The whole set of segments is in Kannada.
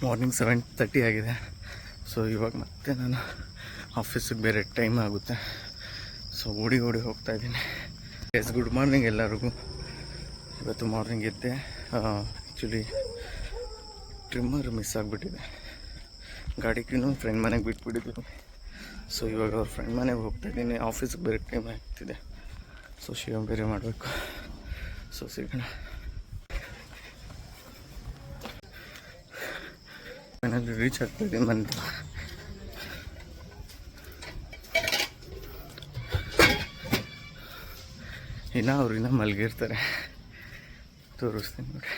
ಮಾರ್ನಿಂಗ್ 7:30 ಆಗಿದೆ. ಸೊ ಇವಾಗ ಮತ್ತೆ ನಾನು ಆಫೀಸಿಗೆ ಬೇರೆ ಟೈಮ್ ಆಗುತ್ತೆ. ಸೊ ಓಡಿ ಹೋಗ್ತಾಯಿದ್ದೀನಿ. ಗುಡ್ ಮಾರ್ನಿಂಗ್ ಎಲ್ಲರಿಗೂ. ಇವತ್ತು ಮಾರ್ನಿಂಗ್ ಎದ್ದೆ. ಆ್ಯಕ್ಚುಲಿ ಟ್ರಿಮ್ಮರ್ ಮಿಸ್ ಆಗಿಬಿಟ್ಟಿದೆ. ಗಾಡಿಗೂ ಫ್ರೆಂಡ್ ಮನೆಗೆ ಬಿಟ್ಬಿಟ್ಟಿದ್ದೀನಿ. ಸೊ ಇವಾಗ ಅವ್ರ ಫ್ರೆಂಡ್ ಮನೆಗೆ ಹೋಗ್ತಾಯಿದ್ದೀನಿ. ಆಫೀಸಿಗೆ ಬೇರೆ ಟೈಮ್ ಆಗ್ತಿದೆ. ಸೊ ಶಿವ ಬೇರೆ ಮಾಡಬೇಕು. ಸೊ ಸಿಗೋಣ. ಮನೇಲಿ ರೀಚ್ ಆಗ್ತಾಯಿದ್ದೀನಿ ಮನೆ. ಅವ್ರು ಮಲಗಿರ್ತಾರೆ. ತೋರಿಸ್ತೀನಿ ನೋಡಿ.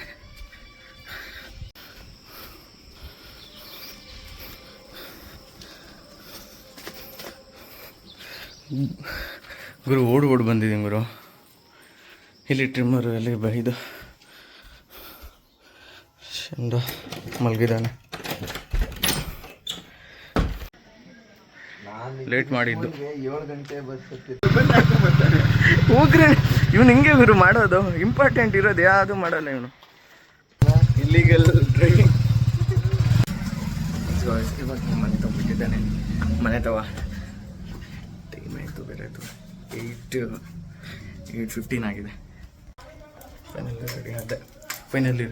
ಗುರು ಓಡ್ ಬಂದಿದ್ದೀನಿ ಗುರು. ಇಲ್ಲಿ ಟ್ರಿಮ್ಮರು ಎಲ್ಲಿ ಬೈದು ಚಂದ ಮಲಗಿದ್ದಾನೆ. ಲೇಟ್ ಮಾಡಿದ್ದು 7 ಗಂಟೆ ಬಸ್ ಹೋಗ್ರಿ. ಇವನು ಹಿಂಗೆ ಗುರು ಮಾಡೋದು. ಇಂಪಾರ್ಟೆಂಟ್ ಇರೋದು ಯಾವುದು ಮಾಡಲ್ಲ ಇವನು. ಇಲ್ಲಿಗೆಲ್ಲ ಡ್ರೈವಿಂಗ್. ಇವಾಗ ಮನೆ ತಗೊಂಡ್ಬಿಟ್ಟಿದ್ದಾನೆ. ಮನೆ ತವ ಟೈಮ್ ಆಯಿತು ಬೇರೆ ಆಯಿತು. 8:15 ಆಗಿದೆ. ಫೈನಲ್ ರೆಡಿ ಆದ. ಫೈನಲ್